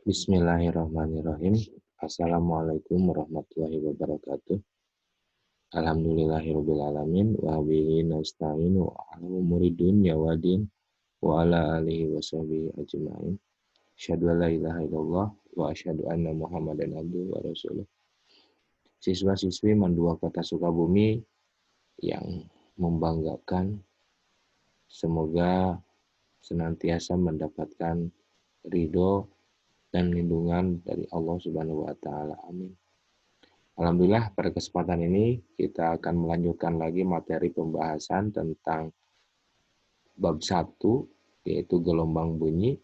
Bismillahirrahmanirrahim. Assalamualaikum warahmatullahi wabarakatuh. Alhamdulillahirrabbilalamin. Wa bihi nasta'inu ala umuri dunya wa din. Wa ala alihi wa sahbihi ajma'in. Asyhadu an la ilaha illallah wa asyhadu anna Muhammadan abduhu wa rasuluh. Siswa-siswi Mandua Kota Sukabumi yang membanggakan, semoga senantiasa mendapatkan ridho dan lindungan dari Allah Subhanahu wa taala. Amin. Alhamdulillah, pada kesempatan ini kita akan melanjutkan lagi materi pembahasan tentang bab 1, yaitu gelombang bunyi.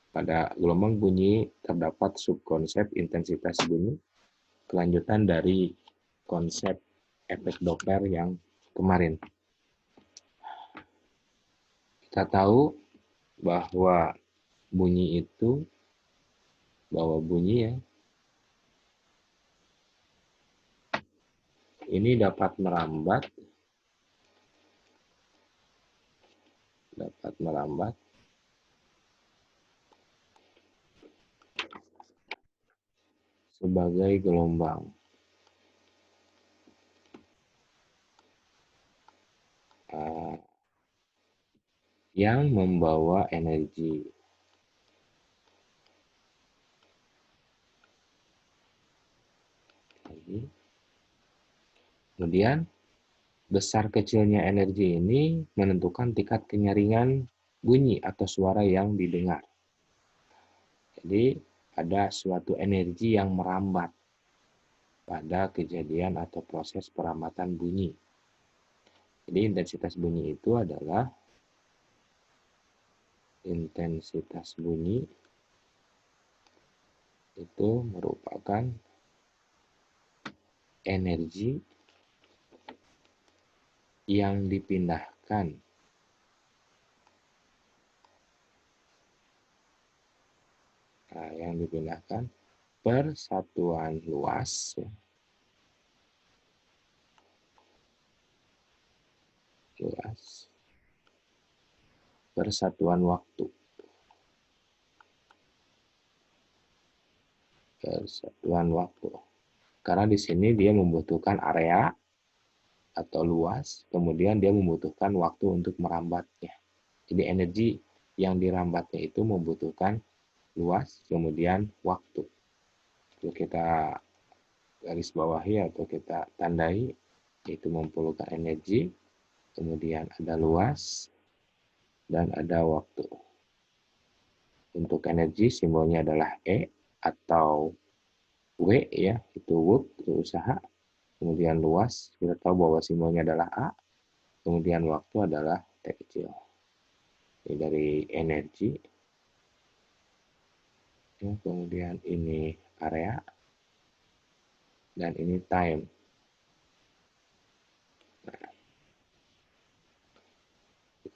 Pada gelombang bunyi terdapat subkonsep intensitas bunyi, kelanjutan dari konsep efek Doppler yang kemarin. Kita tahu bahwa bunyi ya, ini dapat merambat sebagai gelombang yang membawa energi. Kemudian besar kecilnya energi ini menentukan tingkat kenyaringan bunyi atau suara yang didengar. Jadi ada suatu energi yang merambat pada kejadian atau proses perambatan bunyi. Jadi intensitas bunyi itu adalah merupakan energi yang dipindahkan per satuan luas per satuan waktu. Karena di sini dia membutuhkan area atau luas, kemudian dia membutuhkan waktu untuk merambatnya. Jadi energi yang dirambatnya itu membutuhkan luas, kemudian waktu. Itu kita garis bawahi atau kita tandai, yaitu memerlukan energi, kemudian ada luas, dan ada waktu. Untuk energi simbolnya adalah E atau W ya, itu work, itu usaha. Kemudian luas, kita tahu bahwa simbolnya adalah A. Kemudian waktu adalah T kecil. Ini dari energi. Ya, kemudian ini area. Dan ini time. Nah,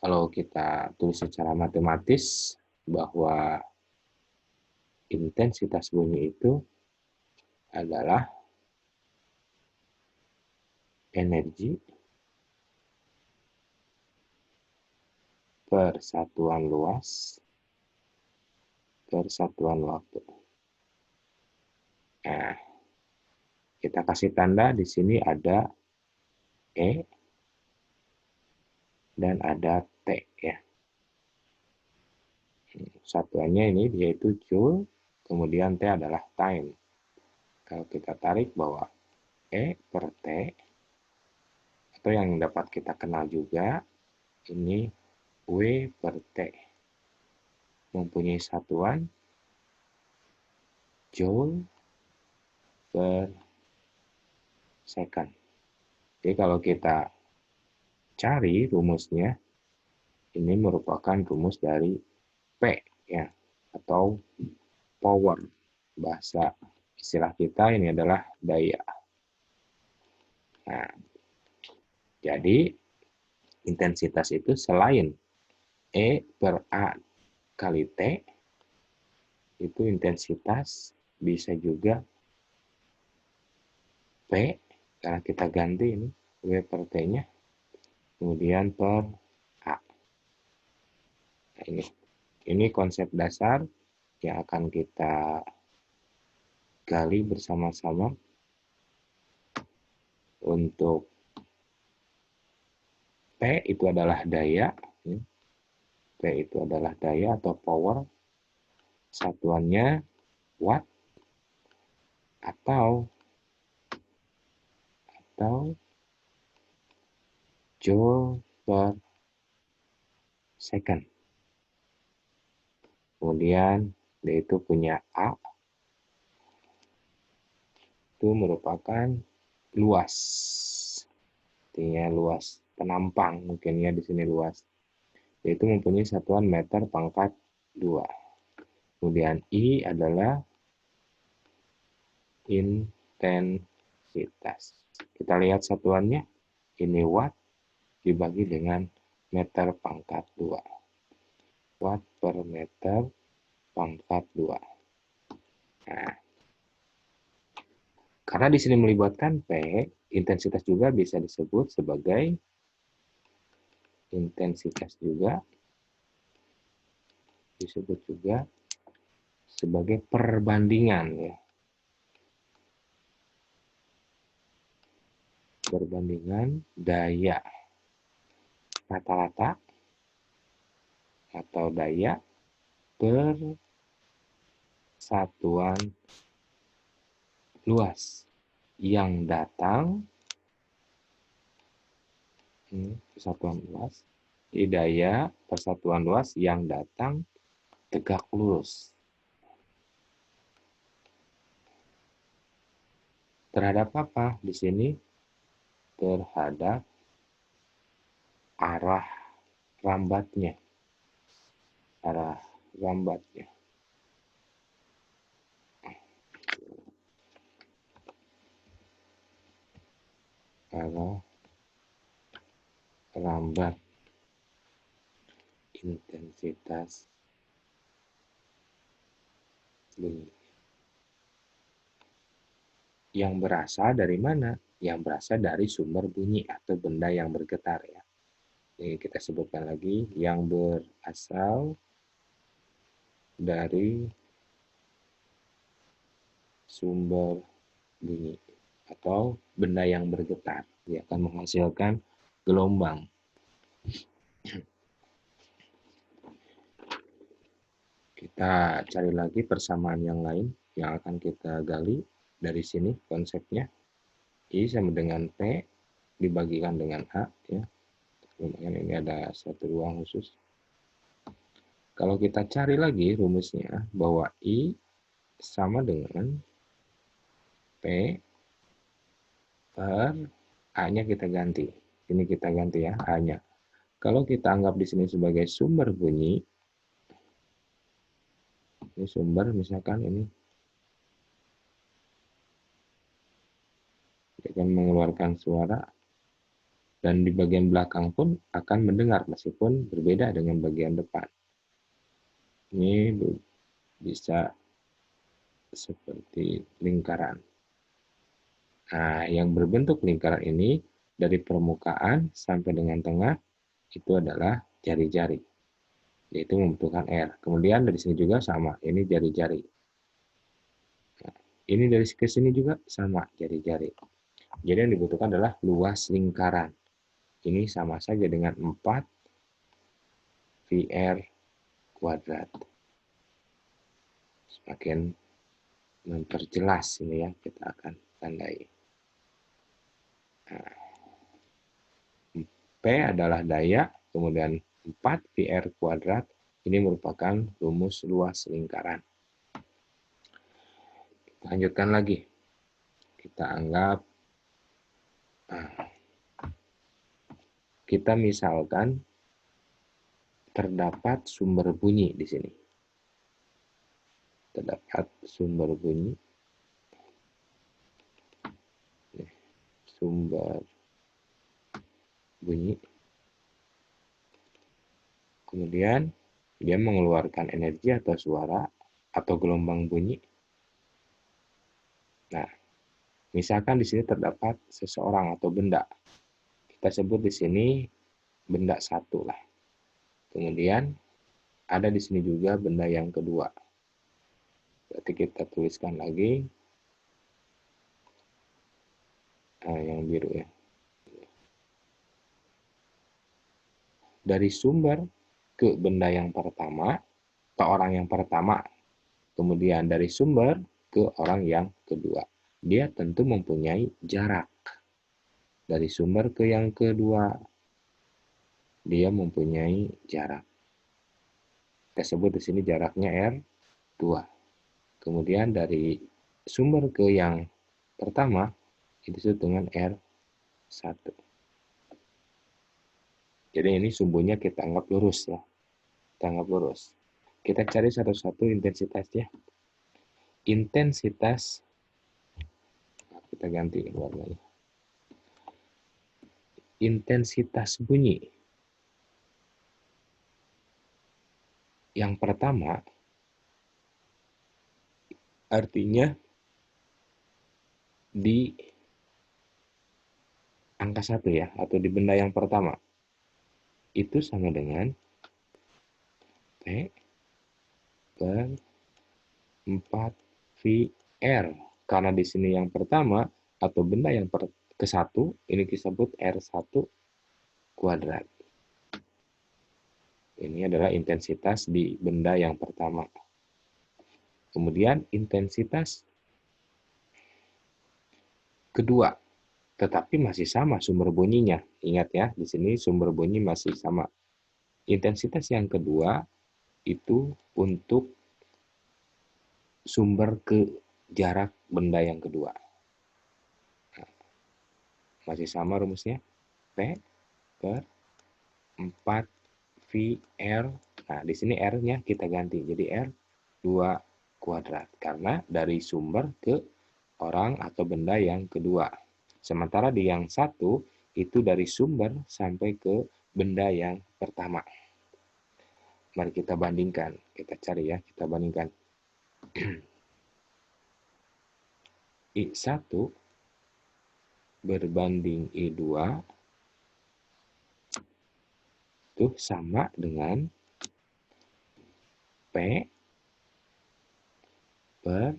kalau kita tulis secara matematis, bahwa intensitas bunyi itu adalah energi per satuan luas per satuan waktu. Nah, kita kasih tanda di sini ada E dan ada T ya. Satuannya ini yaitu joule, kemudian T adalah time. Kalau kita tarik bahwa E per T, atau yang dapat kita kenal juga, ini W per T. Mempunyai satuan joule per second. Jadi kalau kita cari rumusnya, ini merupakan rumus dari P ya, atau power. Bahasa istilah kita ini adalah daya. Nah, jadi intensitas itu selain E per A kali T, itu intensitas bisa juga P, karena kita ganti ini W per T-nya, kemudian per A. Nah, ini konsep dasar yang akan kita gali bersama-sama. Untuk P itu adalah daya. P itu adalah daya atau power. Satuannya watt atau joule per second. Kemudian dia itu punya A, itu merupakan luas. Artinya luas penampang, mungkinnya di sini luas. Yaitu mempunyai satuan meter pangkat 2. Kemudian I adalah intensitas. Kita lihat satuannya. Ini watt dibagi dengan meter pangkat 2. Watt per meter pangkat 2. Nah, karena di sini melibatkan P, intensitas juga bisa disebut sebagai perbandingan, ya. Perbandingan daya rata-rata atau daya per satuan luas yang datang, persatuan luas, daya persatuan luas yang datang tegak lurus terhadap apa di sini? Terhadap arah rambatnya. Arah rambatnya. Arah rambat intensitas bunyi. Yang berasal dari mana? Yang berasal dari sumber bunyi atau benda yang bergetar, ya. Ini kita sebutkan lagi, yang berasal dari sumber bunyi atau benda yang bergetar. Dia akan menghasilkan gelombang. Kita cari lagi persamaan yang lain yang akan kita gali dari sini konsepnya. I sama dengan P dibagikan dengan A, ya. Kemudian ini ada satu ruang khusus. Kalau kita cari lagi rumusnya bahwa I sama dengan P per A-nya kita ganti. Ini kita ganti, ya, A-nya. Kalau kita anggap di sini sebagai sumber bunyi, ini sumber, misalkan ini akan mengeluarkan suara, dan di bagian belakang pun akan mendengar meskipun berbeda dengan bagian depan. Ini bisa seperti lingkaran. Nah, yang berbentuk lingkaran ini dari permukaan sampai dengan tengah itu adalah jari-jari, yaitu membutuhkan R. Kemudian dari sini juga sama, ini jari-jari. Nah, ini dari ke sini juga sama, jari-jari. Jadi yang dibutuhkan adalah luas lingkaran. Ini sama saja dengan 4 VR kuadrat. Semakin memperjelas ini, ya, kita akan tandai. Nah, P adalah daya, kemudian 4 VR kuadrat, ini merupakan rumus luas lingkaran. Lanjutkan lagi. Kita anggap, kita misalkan terdapat sumber bunyi di sini. Terdapat sumber bunyi. Sumber bunyi. Kemudian dia mengeluarkan energi atau suara atau gelombang bunyi. Nah, misalkan di sini terdapat seseorang atau benda. Kita sebut di sini benda satu lah. Kemudian ada di sini juga benda yang kedua. Berarti kita tuliskan lagi yang biru ya. Dari sumber ke benda yang pertama, ke orang yang pertama, kemudian dari sumber ke orang yang kedua. Dia tentu mempunyai jarak. Dari sumber ke yang kedua, dia mempunyai jarak. Kita sebut di sini jaraknya R2. Kemudian dari sumber ke yang pertama, itu disebut dengan R1. Jadi ini sumbunya kita anggap lurus ya. Kita anggap lurus. Kita cari satu-satu intensitasnya. Intensitas, kita ganti warnanya. Intensitas bunyi. Yang pertama, artinya di angka 1 ya, atau di benda yang pertama. Itu sama dengan P per 4 VR. Karena di sini yang pertama, atau benda yang ke-1, ini disebut R1 kuadrat. Ini adalah intensitas di benda yang pertama. Kemudian intensitas kedua, tetapi masih sama sumber bunyinya. Ingat ya, di sini sumber bunyi masih sama. Intensitas yang kedua itu untuk sumber ke jarak benda yang kedua. Masih sama rumusnya. P per 4 VR. Nah, di sini R-nya kita ganti. Jadi R2 kuadrat. Karena dari sumber ke orang atau benda yang kedua. Sementara di yang satu, itu dari sumber sampai ke benda yang pertama. Mari kita bandingkan. Kita cari ya, kita bandingkan. I1 berbanding I2 itu sama dengan P per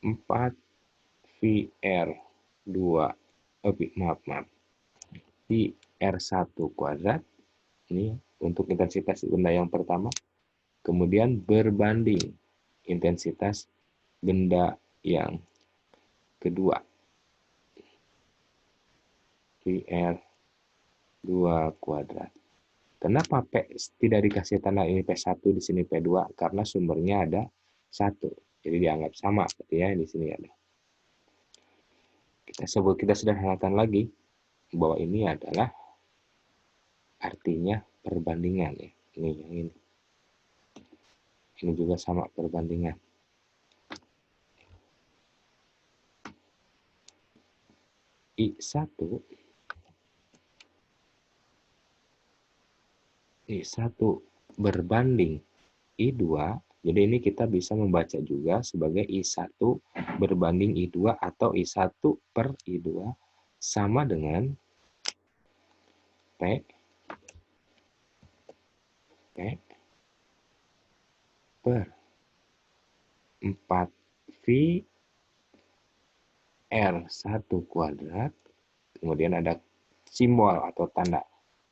4 VR2. Maaf. Di R1 kuadrat. Ini untuk intensitas benda yang pertama. Kemudian berbanding intensitas benda yang kedua. VR2 kuadrat. Kenapa P tidak dikasih tanda ini P1, di sini P2? Karena sumbernya ada 1. Jadi dianggap sama seperti ya di sini ada. Kita sederhanakan lagi bahwa ini adalah artinya perbandingan ya. Ini yang ini. Ini juga sama perbandingan. I1 berbanding I2, jadi ini kita bisa membaca juga sebagai I1 berbanding I2 atau I1 per I2 sama dengan P per 4 V R1 kuadrat, kemudian ada simbol atau tanda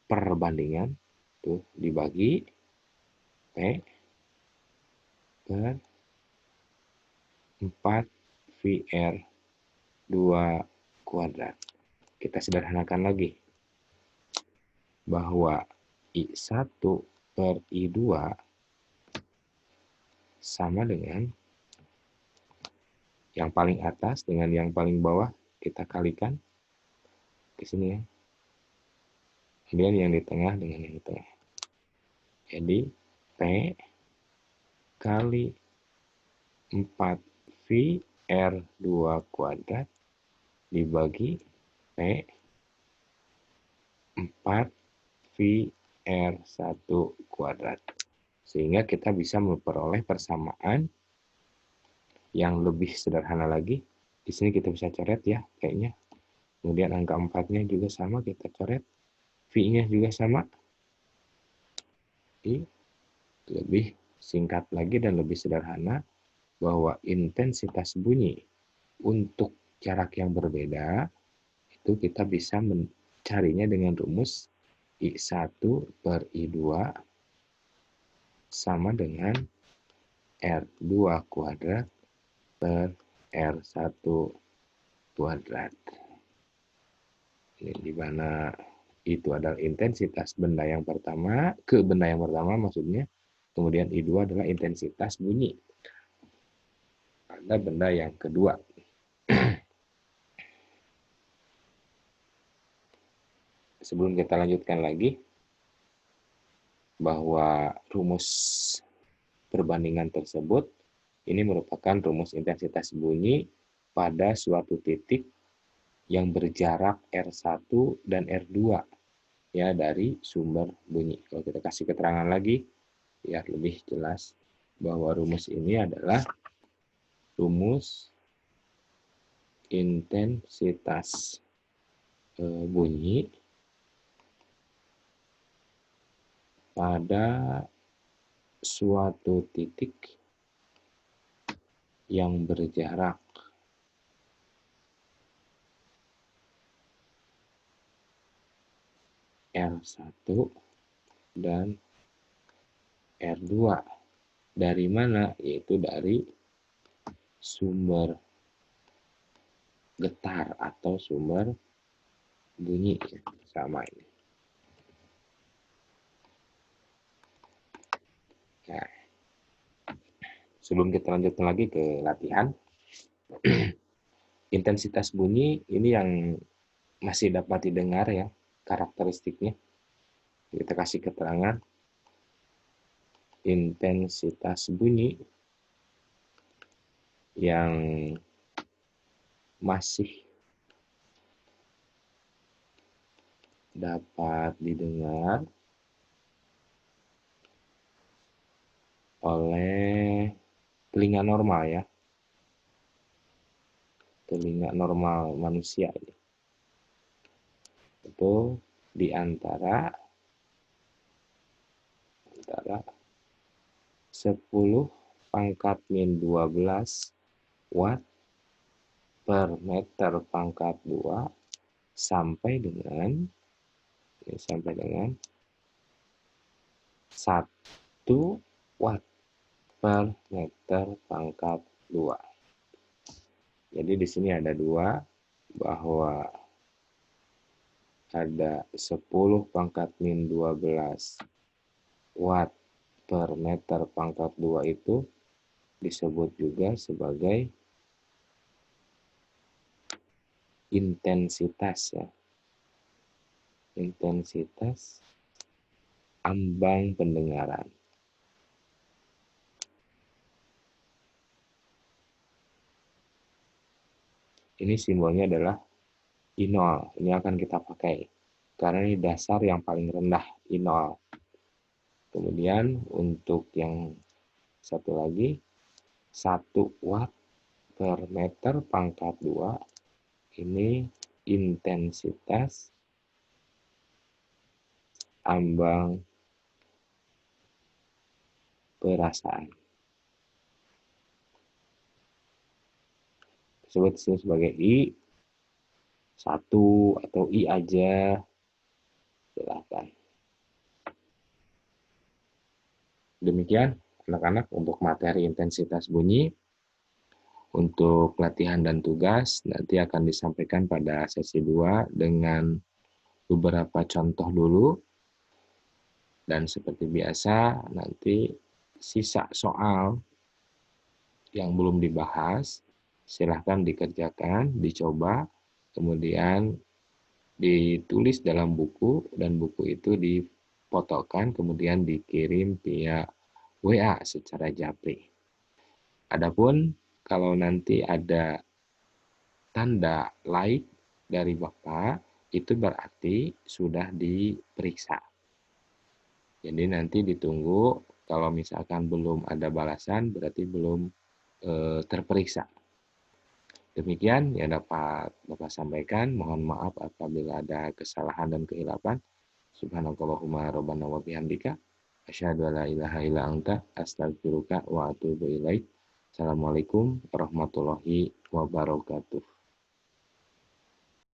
perbandingan, tuh dibagi P per 4 VR2 kuadrat. Kita sederhanakan lagi bahwa I1 per I2 sama dengan yang paling atas dengan yang paling bawah, kita kalikan ke sini ya. Kemudian yang di tengah dengan yang di tengah. Jadi P kali 4 VR2 kuadrat dibagi P 4 VR1 kuadrat. Sehingga kita bisa memperoleh persamaan yang lebih sederhana lagi. Di sini kita bisa coret ya, kayaknya. Kemudian angka 4-nya juga sama, kita coret. V-nya juga sama. I lebih singkat lagi dan lebih sederhana, bahwa intensitas bunyi untuk jarak yang berbeda itu kita bisa mencarinya dengan rumus I1 per I2 sama dengan R2 kuadrat per R1 kuadrat. Ini di mana itu adalah intensitas benda yang pertama, benda yang pertama maksudnya, kemudian I2 adalah intensitas bunyi pada benda yang kedua. Sebelum kita lanjutkan lagi, bahwa rumus perbandingan tersebut ini merupakan rumus intensitas bunyi pada suatu titik yang berjarak R1 dan R2 ya dari sumber bunyi. Kalau kita kasih keterangan lagi biar lebih jelas bahwa rumus ini adalah rumus intensitas bunyi pada suatu titik yang berjarak R1 dan R2. Dari mana? Yaitu dari sumber getar atau sumber bunyi. Sama ini. Nah, sebelum kita lanjutkan lagi ke latihan, intensitas bunyi ini yang masih dapat didengar ya, karakteristiknya. Kita kasih keterangan intensitas bunyi yang masih dapat didengar oleh telinga normal ya, telinga normal manusia ini. Itu di antara 10 pangkat min 12 watt per meter pangkat 2 sampai dengan 1 watt per meter pangkat 2. Jadi di sini ada 2, bahwa ada 10 pangkat min 12 watt per meter pangkat 2 itu disebut juga sebagai intensitas ya. Intensitas ambang pendengaran. Ini simbolnya adalah I0. Ini akan kita pakai karena ini dasar yang paling rendah, I0. Kemudian untuk yang satu lagi 1 watt per meter pangkat 2 ini intensitas ambang perasaan. Disebut sebagai I1 atau I aja. Silahkan. Demikian anak-anak untuk materi intensitas bunyi. Untuk latihan dan tugas nanti akan disampaikan pada sesi 2 dengan beberapa contoh dulu. Dan seperti biasa nanti sisa soal yang belum dibahas silahkan dikerjakan, dicoba, kemudian ditulis dalam buku dan buku itu difotokan kemudian dikirim via WA secara japri. Adapun kalau nanti ada tanda like dari Bapak, itu berarti sudah diperiksa. Jadi nanti ditunggu, kalau misalkan belum ada balasan, berarti belum terperiksa. Demikian yang dapat Bapak sampaikan. Mohon maaf apabila ada kesalahan dan kehilapan. Subhanakallahumma rabbana wa bihamdika. Asyhadu an la ilaha illa anta astaghfiruka wa atubu ilaik. Assalamualaikum warahmatullahi wabarakatuh.